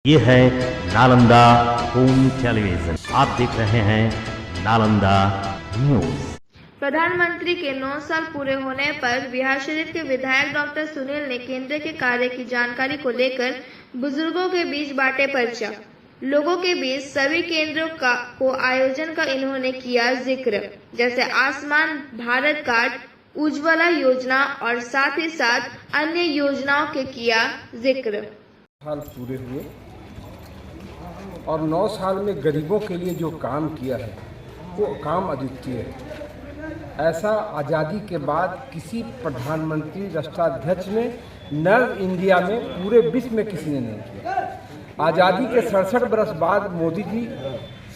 ये है Nalanda home television. आप देख रहे हैं नालंदा न्यूज। प्रधानमंत्री के 9 साल पूरे होने पर बिहार शरीफ के विधायक डॉक्टर सुनील ने केंद्र के कार्य की जानकारी को लेकर बुजुर्गों के बीच बांटे पर्चा। लोगों के बीच सभी केंद्रों को आयोजन का इन्होंने किया जिक्र, जैसे आयुष्मान भारत कार्ड, उज्ज्वला योजना और साथ ही साथ अन्य योजनाओं के किया जिक्र। साल पूरे हुए और 9 साल में गरीबों के लिए जो काम किया है वो काम अद्वितीय है। ऐसा आज़ादी के बाद किसी प्रधानमंत्री राष्ट्राध्यक्ष ने नव इंडिया में पूरे विश्व में किसी ने नहीं किया। आज़ादी के 67 बरस बाद मोदी जी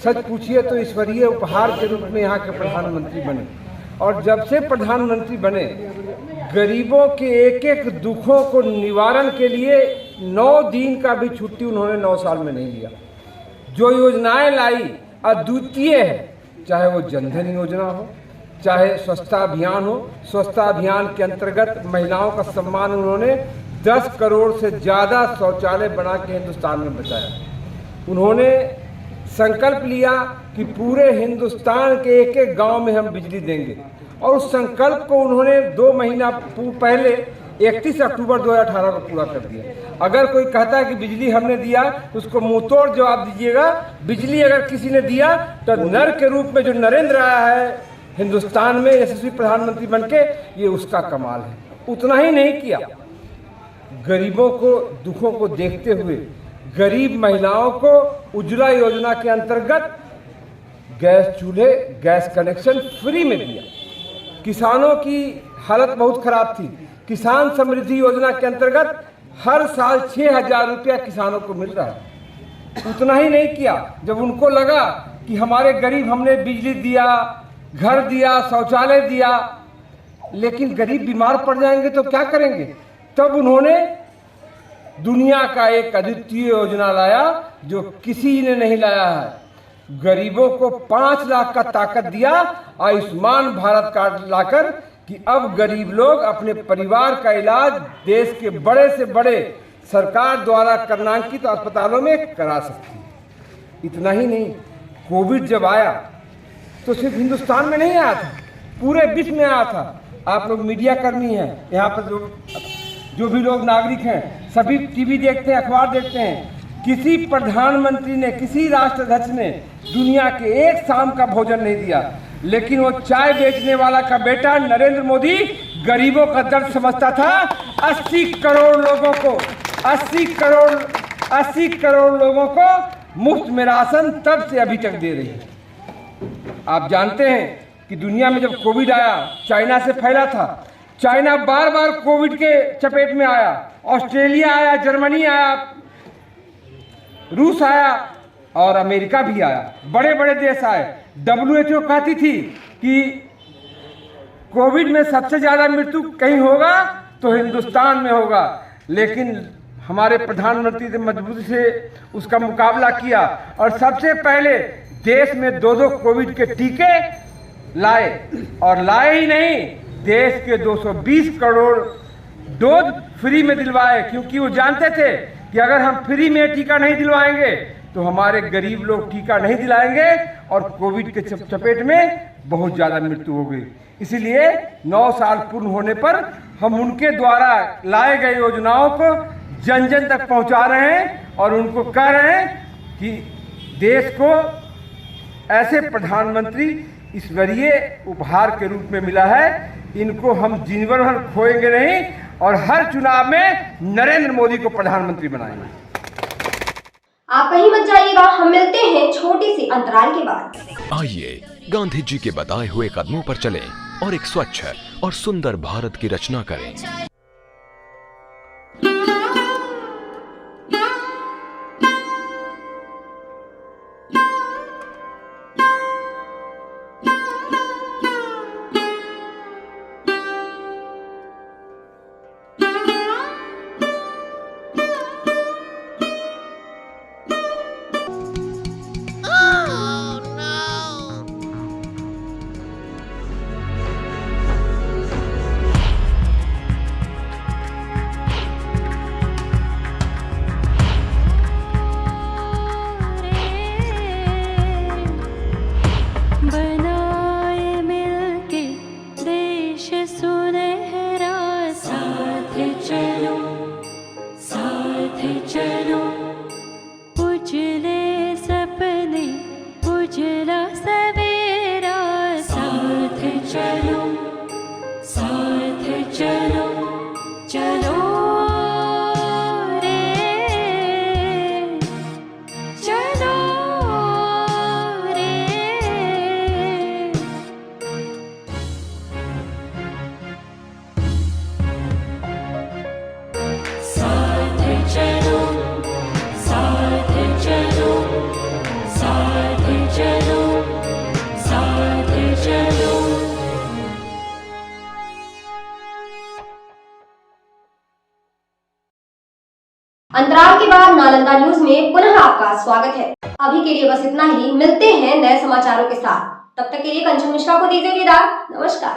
सच पूछिए तो ईश्वरीय उपहार के रूप में यहाँ के प्रधानमंत्री बने और जब से प्रधानमंत्री बने गरीबों के एक एक दुखों को निवारण के लिए 9 दिन का भी छुट्टी उन्होंने 9 साल में नहीं लिया। जो योजनाएं लाई अद्वितीय है, चाहे वो जनधन योजना हो, चाहे स्वच्छता अभियान हो। स्वच्छता अभियान के अंतर्गत महिलाओं का सम्मान उन्होंने 10 करोड़ से ज़्यादा शौचालय बना के हिंदुस्तान में बचाया। उन्होंने संकल्प लिया कि पूरे हिंदुस्तान के एक एक गांव में हम बिजली देंगे और उस संकल्प को उन्होंने 2 महीना पहले 31 अक्टूबर 2018 को पूरा कर दिया। अगर कोई कहता है कि बिजली हमने दिया तो उसको मुंह तोड़ जवाब दीजिएगा। बिजली अगर किसी ने दिया तो नर के रूप में जो नरेंद्र आया है हिंदुस्तान में यशस्वी प्रधानमंत्री बनके, ये उसका कमाल है। उतना ही नहीं किया, गरीबों को दुखों को देखते हुए गरीब महिलाओं को उज्ज्वला योजना के अंतर्गत गैस चूल्हे, गैस कनेक्शन फ्री में दिया। किसानों की हालत बहुत खराब थी। किसान समृद्धि योजना के अंतर्गत हर साल 6,000 रुपया किसानों को मिल रहा है। उतना ही नहीं किया, जब उनको लगा कि हमारे गरीब, हमने बिजली दिया, घर दिया, शौचालय दिया, लेकिन गरीब बीमार पड़ जाएंगे तो क्या करेंगे, तब उन्होंने दुनिया का एक अद्वितीय योजना लाया जो किसी ने नहीं लाया है। गरीबों को 5 लाख का ताकत दिया आयुष्मान भारत कार्ड लाकर कि अब गरीब लोग अपने परिवार का इलाज देश के बड़े से बड़े सरकार द्वारा कर्नांकित अस्पतालों में करा सकती है। इतना ही नहीं, कोविड जब आया तो सिर्फ हिंदुस्तान में नहीं आया था, पूरे विश्व में आया था। आप लोग मीडिया कर्मी हैं, यहाँ पर जो भी लोग नागरिक हैं सभी टीवी देखते हैं, अखबार देखते हैं। किसी प्रधानमंत्री ने, किसी राष्ट्राध्यक्ष ने दुनिया के एक शाम का भोजन नहीं दिया, लेकिन वो चाय बेचने वाला का बेटा नरेंद्र मोदी गरीबों का दर्द समझता था। 80 करोड़ लोगों को 80 करोड़ लोगों को मुफ्त में राशन तब से अभी तक दे रही है। आप जानते हैं कि दुनिया में जब कोविड आया, चाइना से फैला था। चाइना बार बार कोविड के चपेट में आया, ऑस्ट्रेलिया आया, जर्मनी आया, रूस आया और अमेरिका भी आया, बड़े बड़े देश आए। WHO कहती थी कि कोविड में सबसे ज़्यादा मृत्यु कहीं होगा तो हिंदुस्तान में होगा, लेकिन हमारे प्रधानमंत्री ने मजबूती से उसका मुकाबला किया और सबसे पहले देश में 2 कोविड के टीके लाए। और लाए ही नहीं, देश के 220 करोड़ डोज फ्री में दिलवाए, क्योंकि वो जानते थे कि अगर हम फ्री में टीका नहीं दिलवाएंगे तो हमारे गरीब लोग टीका नहीं दिलाएंगे और कोविड के चपेट में बहुत ज़्यादा मृत्यु हो गई। इसीलिए 9 साल पूर्ण होने पर हम उनके द्वारा लाए गए योजनाओं को जन जन तक पहुंचा रहे हैं और उनको कह रहे हैं कि देश को ऐसे प्रधानमंत्री ईश्वरीय उपहार के रूप में मिला है, इनको हम जीवन भर खोएंगे नहीं और हर चुनाव में नरेंद्र मोदी को प्रधानमंत्री बनाएंगे। आप कहीं मत जाइएगा, हम मिलते हैं छोटी सी अंतराल के बाद। आइए गांधी जी के बताए हुए कदमों पर चलें और एक स्वच्छ और सुंदर भारत की रचना करें। उजले सपने उजला सवेरा, साथ चलो चलो रे चलो रे। साथ चलो साथ चलो साथ चलो साथ चलो। अंतराल के बाद नालंदा न्यूज में पुनः आपका स्वागत है। अभी के लिए बस इतना ही, मिलते हैं नए समाचारों के साथ। तब तक के लिए कंचन मिश्रा को दीजिए विदा। नमस्कार।